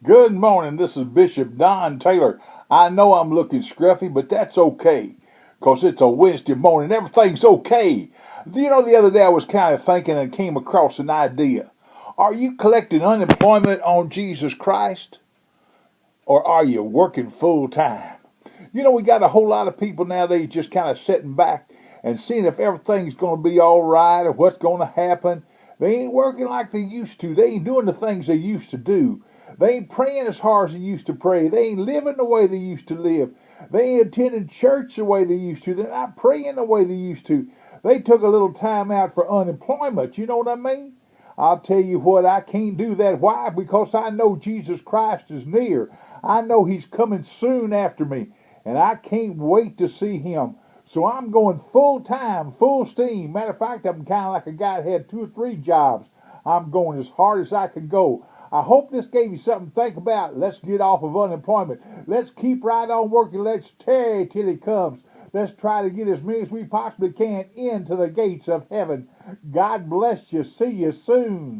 Good morning. This is Bishop Don Taylor. I know I'm looking scruffy, but that's okay. Because it's a Wednesday morning. Everything's okay. The other day I was kind of thinking and came across an idea. Are you collecting unemployment on Jesus Christ? Or are you working full time? We got a whole lot of people nowadays just kind of sitting back and seeing if everything's going to be all right or what's going to happen. They ain't working like they used to. They ain't doing the things they used to do. They ain't praying as hard as they used to pray. They ain't living the way they used to live. They ain't attending church the way they used to. They're not praying the way they used to. They took a little time out for unemployment. You know what I mean? I'll tell you what, I can't do that. Why? Because I know Jesus Christ is near. I know He's coming soon after me, and I can't wait to see Him. So I'm going full time, full steam. Matter of fact, I'm kind of like a guy that had 2 or 3 jobs. I'm going as hard as I can go. I hope this gave you something to think about. Let's get off of unemployment. Let's keep right on working. Let's tarry till He comes. Let's try to get as many as we possibly can into the gates of heaven. God bless you. See you soon.